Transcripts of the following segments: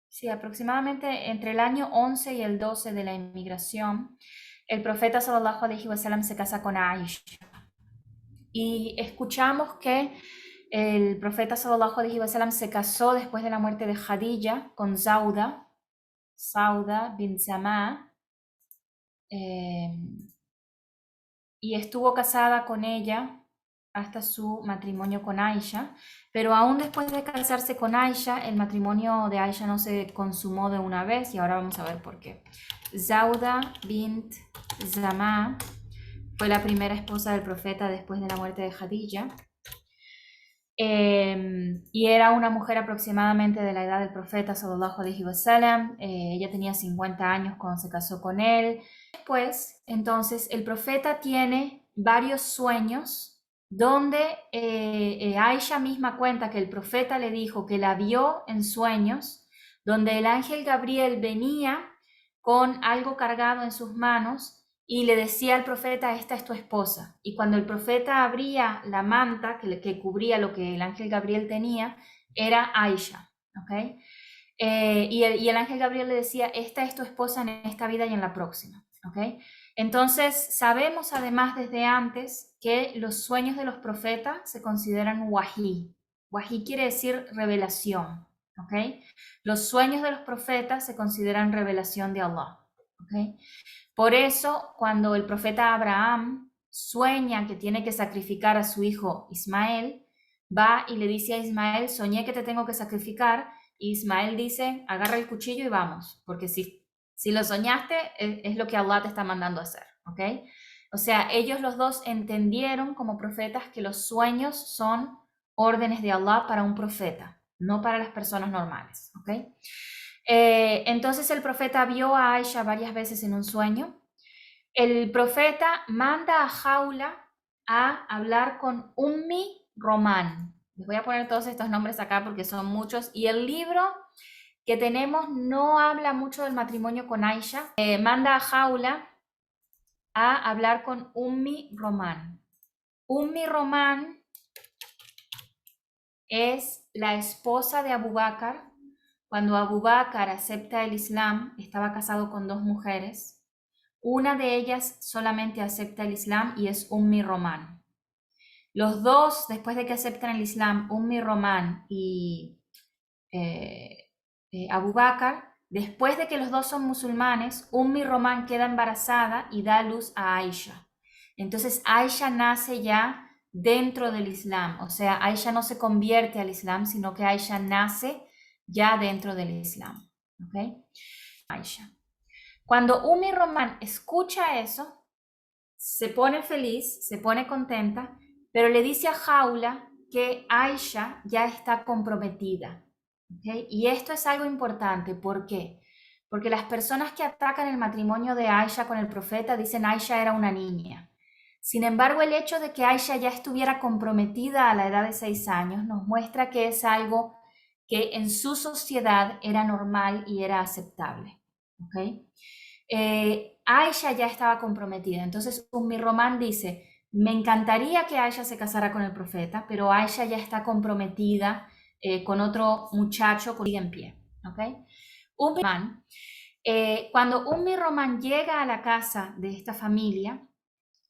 Sí, aproximadamente entre el año 11 y el 12 de la inmigración, el profeta sallallahu alaihi wasallam se casa con Aisha. Y escuchamos que el profeta sallallahu alaihi wasallam se casó después de la muerte de Khadija con Sauda bin Zamá, eh, y estuvo casada con ella hasta su matrimonio con Aisha, pero aún después de casarse con Aisha, el matrimonio de Aisha no se consumó de una vez y ahora vamos a ver por qué. Sauda bint Zamá fue la primera esposa del profeta después de la muerte de Khadija. Y era una mujer aproximadamente de la edad del profeta sallallahu alaihi wasallam. Ella tenía 50 años cuando se casó con él. Después, entonces, el profeta tiene varios sueños donde Aisha misma cuenta que el profeta le dijo que la vio en sueños, donde el ángel Gabriel venía con algo cargado en sus manos y le decía al profeta, esta es tu esposa. Y cuando el profeta abría la manta que cubría lo que el ángel Gabriel tenía, era Aisha. ¿Okay? Y el ángel Gabriel le decía, esta es tu esposa en esta vida y en la próxima. ¿Okay? Entonces, sabemos además desde antes que los sueños de los profetas se consideran wahi. Wahi quiere decir revelación. ¿Okay? Los sueños de los profetas se consideran revelación de Allah. ¿Okay? Por eso, cuando el profeta Abraham sueña que tiene que sacrificar a su hijo Ismael, va y le dice a Ismael, soñé que te tengo que sacrificar, y Ismael dice, agarra el cuchillo y vamos, porque si lo soñaste, es lo que Allah te está mandando a hacer, ¿ok? O sea, ellos los dos entendieron como profetas que los sueños son órdenes de Allah para un profeta, no para las personas normales, ¿ok? Entonces el profeta vio a Aisha varias veces en un sueño. El profeta manda a Jaula a hablar con Ummi Román. Les voy a poner todos estos nombres acá porque son muchos. Y el libro que tenemos no habla mucho del matrimonio con Aisha. Manda a Jaula a hablar con Ummi Román. Ummi Román es la esposa de Abu Bakr. Cuando Abu Bakr acepta el Islam, estaba casado con dos mujeres. Una de ellas solamente acepta el Islam y es Ummi Román. Los dos, después de que aceptan el Islam, Ummi Román y Abu Bakr, después de que los dos son musulmanes, Ummi Román queda embarazada y da luz a Aisha. Entonces Aisha nace ya dentro del Islam, o sea, Aisha no se convierte al Islam, sino que Aisha nace ya dentro del Islam. ¿Okay? Aisha. Cuando Ummi Román escucha eso, se pone feliz, se pone contenta, pero le dice a Jaula que Aisha ya está comprometida. ¿Okay? Y esto es algo importante. ¿Por qué? Porque las personas que atacan el matrimonio de Aisha con el profeta dicen Aisha era una niña. Sin embargo, el hecho de que Aisha ya estuviera comprometida a la edad de 6 años nos muestra que es algo que en su sociedad era normal y era aceptable. ¿Okay? Aisha ya estaba comprometida. Entonces Ummi Román dice, me encantaría que Aisha se casara con el profeta, pero Aisha ya está comprometida con otro muchacho que sigue en pie. ¿Okay? Ummi Román, cuando Ummi Román llega a la casa de esta familia,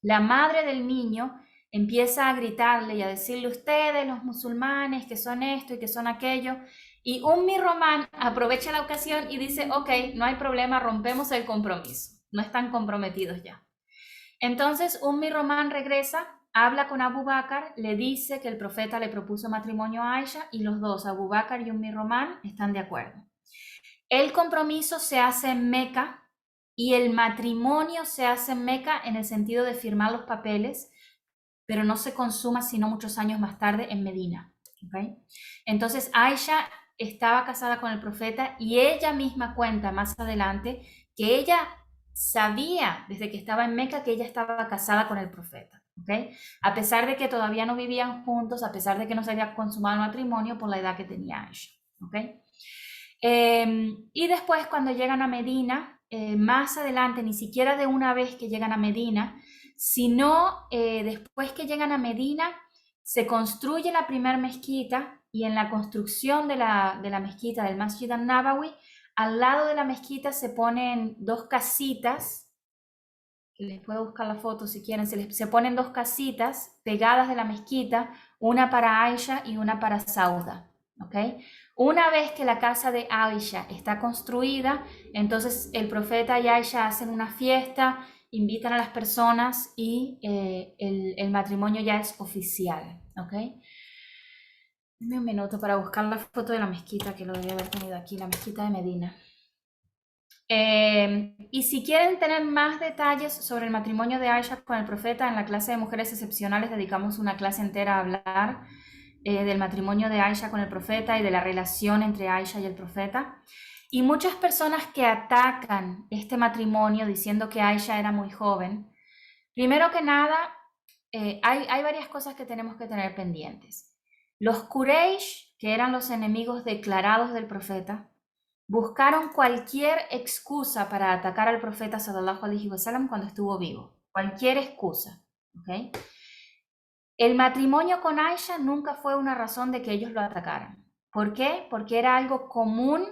la madre del niño empieza a gritarle y a decirle, ustedes los musulmanes que son esto y que son aquello, y Ummi Román aprovecha la ocasión y dice, ok, no hay problema, rompemos el compromiso, no están comprometidos ya. Entonces Ummi Román regresa, habla con Abu Bakr, le dice que el profeta le propuso matrimonio a Aisha y los dos, Abu Bakr y Ummi Román, están de acuerdo. El compromiso se hace en Meca y el matrimonio se hace en Meca en el sentido de firmar los papeles, pero no se consuma sino muchos años más tarde en Medina. ¿Okay? Entonces Aisha estaba casada con el profeta y ella misma cuenta más adelante que ella sabía desde que estaba en Meca que ella estaba casada con el profeta. ¿Okay? A pesar de que todavía no vivían juntos, a pesar de que no se había consumado el matrimonio por la edad que tenía Aisha. ¿Okay? Y después cuando llegan a Medina, más adelante, ni siquiera de una vez que llegan a Medina, sino después que llegan a Medina, se construye la primera mezquita y en la construcción de la mezquita, del Masjid al-Nabawi, al lado de la mezquita se ponen dos casitas, les puedo buscar la foto si quieren, se ponen dos casitas pegadas de la mezquita, una para Aisha y una para Sauda, ¿ok? Una vez que la casa de Aisha está construida, entonces el profeta y Aisha hacen una fiesta, invitan a las personas y el matrimonio ya es oficial, ¿ok? Dame un minuto para buscar la foto de la mezquita, que lo debía haber tenido aquí, la mezquita de Medina. Y si quieren tener más detalles sobre el matrimonio de Aisha con el profeta, en la clase de mujeres excepcionales dedicamos una clase entera a hablar del matrimonio de Aisha con el profeta y de la relación entre Aisha y el profeta. Y muchas personas que atacan este matrimonio diciendo que Aisha era muy joven, primero que nada, hay varias cosas que tenemos que tener pendientes. Los Quraysh, que eran los enemigos declarados del profeta, buscaron cualquier excusa para atacar al profeta sallallahu alaihi wasallam cuando estuvo vivo. Cualquier excusa, ¿ok? El matrimonio con Aisha nunca fue una razón de que ellos lo atacaran. ¿Por qué? Porque era algo común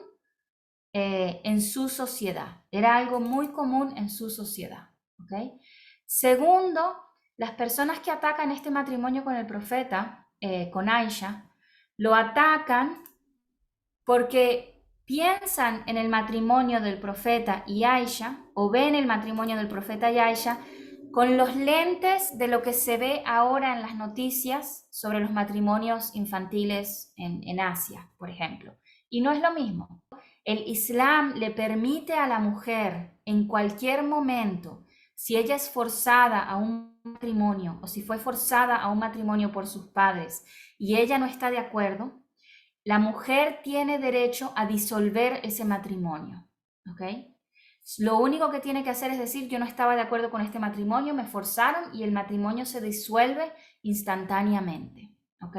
en su sociedad. Era algo muy común en su sociedad, ¿ok? Segundo, las personas que atacan este matrimonio con el profeta, con Aisha, lo atacan porque piensan en el matrimonio del profeta y Aisha, o ven el matrimonio del profeta y Aisha, con los lentes de lo que se ve ahora en las noticias sobre los matrimonios infantiles en Asia, por ejemplo. Y no es lo mismo. El Islam le permite a la mujer en cualquier momento, si ella es forzada a un matrimonio o si fue forzada a un matrimonio por sus padres y ella no está de acuerdo, la mujer tiene derecho a disolver ese matrimonio, ¿ok? Lo único que tiene que hacer es decir, yo no estaba de acuerdo con este matrimonio, me forzaron y el matrimonio se disuelve instantáneamente, ¿ok?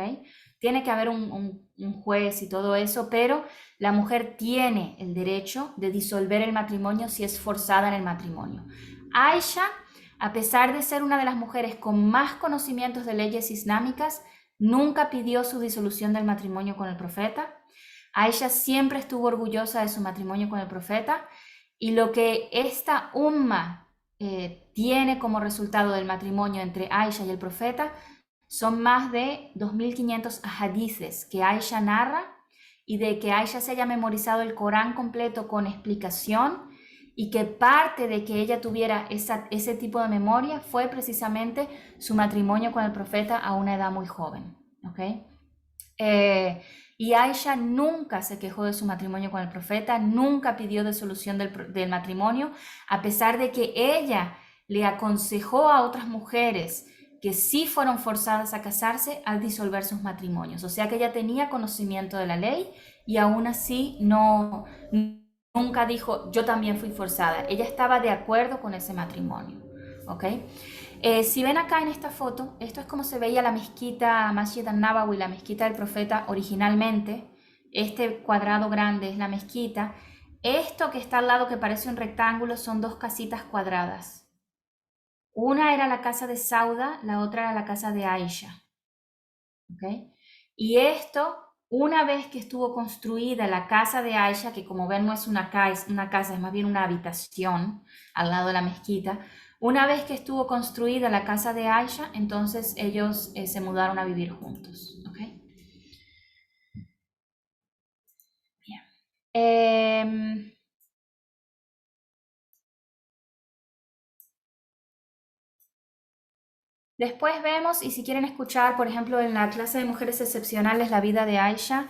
Tiene que haber un juez y todo eso, pero la mujer tiene el derecho de disolver el matrimonio si es forzada en el matrimonio. Aisha, a pesar de ser una de las mujeres con más conocimientos de leyes islámicas, nunca pidió su disolución del matrimonio con el profeta. Aisha siempre estuvo orgullosa de su matrimonio con el profeta y lo que esta umma tiene como resultado del matrimonio entre Aisha y el profeta son más de 2500 hadices que Aisha narra y de que Aisha se haya memorizado el Corán completo con explicación y que parte de que ella tuviera ese tipo de memoria fue precisamente su matrimonio con el profeta a una edad muy joven, ¿ok? Y Aisha nunca se quejó de su matrimonio con el profeta, nunca pidió disolución del matrimonio, a pesar de que ella le aconsejó a otras mujeres que sí fueron forzadas a casarse al disolver sus matrimonios. O sea que ella tenía conocimiento de la ley y aún así nunca dijo, yo también fui forzada. Ella estaba de acuerdo con ese matrimonio, ¿ok? Si ven acá en esta foto, esto es como se veía la mezquita Masjid al-Nabawi, la mezquita del profeta originalmente. Este cuadrado grande es la mezquita. Esto que está al lado que parece un rectángulo son dos casitas cuadradas. Una era la casa de Sauda, la otra era la casa de Aisha, ¿ok? Y esto, una vez que estuvo construida la casa de Aisha, que como ven no es una casa, es más bien una habitación al lado de la mezquita, una vez que estuvo construida la casa de Aisha, entonces ellos se mudaron a vivir juntos, ¿ok? Bien. Después vemos, y si quieren escuchar, por ejemplo, en la clase de mujeres excepcionales, la vida de Aisha,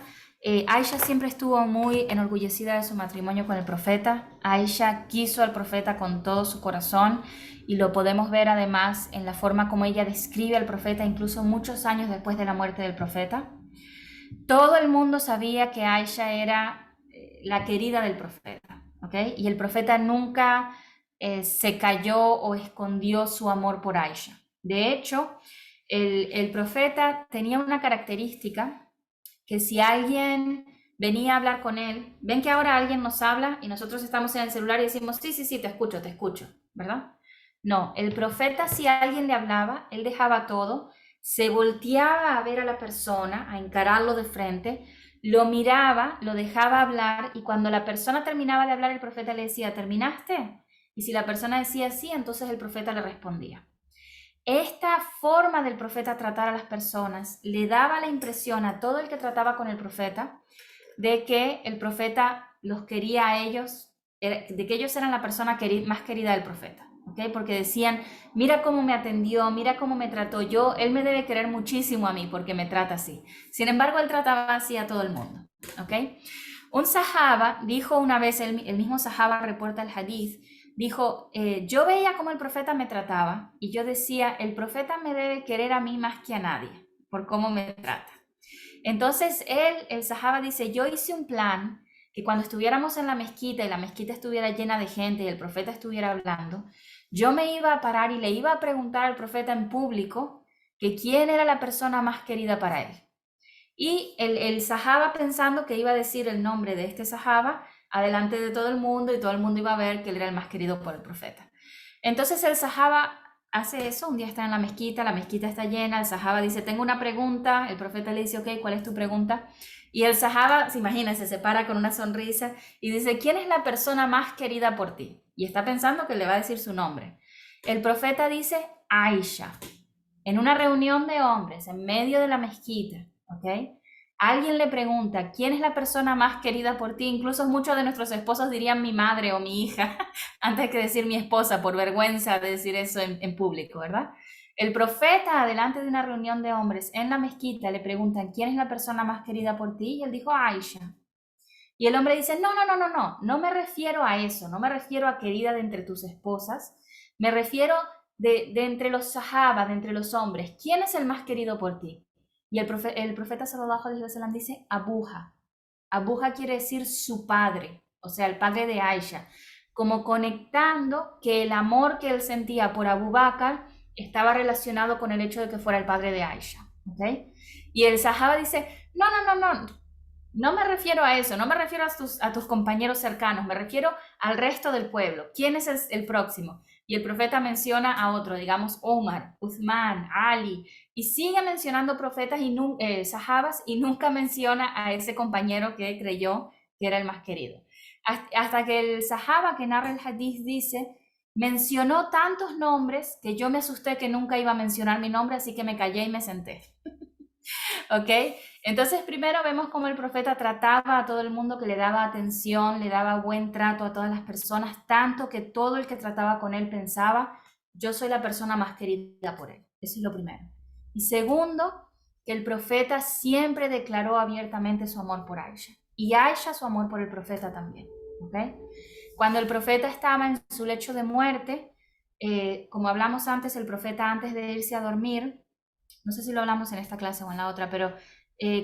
Aisha siempre estuvo muy enorgullecida de su matrimonio con el profeta. Aisha quiso al profeta con todo su corazón y lo podemos ver además en la forma como ella describe al profeta incluso muchos años después de la muerte del profeta. Todo el mundo sabía que Aisha era la querida del profeta, ¿ok? Y el profeta nunca se cayó o escondió su amor por Aisha. De hecho, el profeta tenía una característica que si alguien venía a hablar con él, ven que ahora alguien nos habla y nosotros estamos en el celular y decimos, sí, sí, sí, te escucho, ¿verdad? No, el profeta si alguien le hablaba, él dejaba todo, se volteaba a ver a la persona, a encararlo de frente, lo miraba, lo dejaba hablar y cuando la persona terminaba de hablar, el profeta le decía, ¿terminaste? Y si la persona decía sí, entonces el profeta le respondía. Esta forma del profeta tratar a las personas le daba la impresión a todo el que trataba con el profeta de que el profeta los quería a ellos, de que ellos eran la persona más querida del profeta, ¿ok? Porque decían, mira cómo me atendió, mira cómo me trató yo, él me debe querer muchísimo a mí porque me trata así. Sin embargo, él trataba así a todo el mundo, ¿ok? Un sahaba dijo una vez, el mismo sahaba reporta el hadith, dijo, yo veía cómo el profeta me trataba y yo decía, el profeta me debe querer a mí más que a nadie por cómo me trata. Entonces el sahaba dice, yo hice un plan que cuando estuviéramos en la mezquita y la mezquita estuviera llena de gente y el profeta estuviera hablando, yo me iba a parar y le iba a preguntar al profeta en público que quién era la persona más querida para él. Y el sahaba pensando que iba a decir el nombre de este sahaba adelante de todo el mundo y todo el mundo iba a ver que él era el más querido por el profeta. Entonces el sahaba hace eso, un día está en la mezquita está llena, el sahaba dice, tengo una pregunta, el profeta le dice, ok, ¿cuál es tu pregunta? Y el sahaba, se imagina, se separa con una sonrisa y dice, ¿quién es la persona más querida por ti? Y está pensando que le va a decir su nombre. El profeta dice, Aisha, en una reunión de hombres, en medio de la mezquita, ¿ok? Alguien le pregunta, ¿quién es la persona más querida por ti? Incluso muchos de nuestros esposos dirían mi madre o mi hija, antes que decir mi esposa, por vergüenza de decir eso en público, ¿verdad? El profeta, delante de una reunión de hombres en la mezquita, le preguntan, ¿quién es la persona más querida por ti? Y él dijo, Aisha. Y el hombre dice, no me refiero a eso, no me refiero a querida de entre tus esposas, me refiero de entre los sahaba, de entre los hombres, ¿quién es el más querido por ti? Y el profeta sallallahu alaihi wasallam dice, Abuja. Abuja quiere decir su padre, o sea, el padre de Aisha, como conectando que el amor que él sentía por Abu Bakr estaba relacionado con el hecho de que fuera el padre de Aisha, ¿ok? Y el sahaba dice, no me refiero a eso, no me refiero a tus compañeros cercanos, me refiero al resto del pueblo. ¿Quién es el próximo? Y el profeta menciona a otro, digamos Omar, Uthman, Ali, y sigue mencionando profetas y sahabas y nunca menciona a ese compañero que creyó que era el más querido. Hasta que el sahaba que narra el hadith dice, mencionó tantos nombres que yo me asusté que nunca iba a mencionar mi nombre, así que me callé y me senté. ¿Ok? Entonces primero vemos cómo el profeta trataba a todo el mundo, que le daba atención, le daba buen trato a todas las personas, tanto que todo el que trataba con él pensaba, yo soy la persona más querida por él. Eso es lo primero. Y segundo, que el profeta siempre declaró abiertamente su amor por Aisha. Y Aisha su amor por el profeta también. ¿Ok? Cuando el profeta estaba en su lecho de muerte, como hablamos antes, el profeta antes de irse a dormir, no sé si lo hablamos en esta clase o en la otra, pero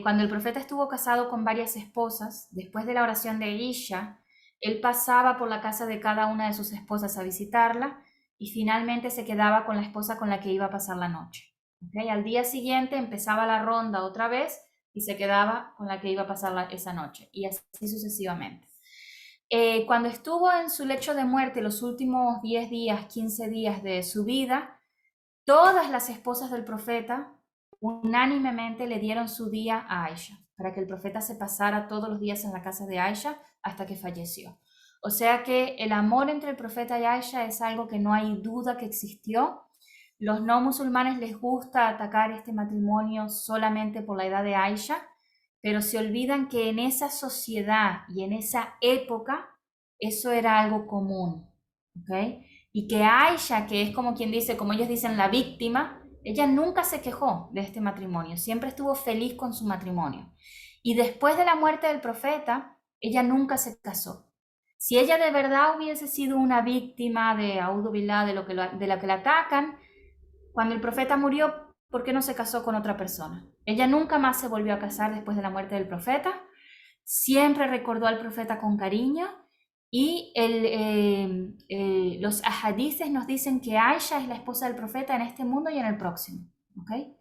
cuando el profeta estuvo casado con varias esposas, después de la oración de Isha, él pasaba por la casa de cada una de sus esposas a visitarla y finalmente se quedaba con la esposa con la que iba a pasar la noche. ¿Okay? Al día siguiente empezaba la ronda otra vez y se quedaba con la que iba a pasar esa noche y así sucesivamente. Cuando estuvo en su lecho de muerte los últimos 10 días, 15 días de su vida, todas las esposas del profeta unánimemente le dieron su día a Aisha, para que el profeta se pasara todos los días en la casa de Aisha hasta que falleció. O sea que el amor entre el profeta y Aisha es algo que no hay duda que existió. Los no musulmanes les gusta atacar este matrimonio solamente por la edad de Aisha, pero se olvidan que en esa sociedad y en esa época eso era algo común, ¿ok? Y que Aisha, que es como quien dice, como ellos dicen, la víctima, ella nunca se quejó de este matrimonio, siempre estuvo feliz con su matrimonio. Y después de la muerte del profeta, ella nunca se casó. Si ella de verdad hubiese sido una víctima de Aúdu Billah, de la que la atacan, cuando el profeta murió, ¿por qué no se casó con otra persona? Ella nunca más se volvió a casar después de la muerte del profeta, siempre recordó al profeta con cariño y los ahadices nos dicen que Aisha es la esposa del profeta en este mundo y en el próximo. ¿Okay?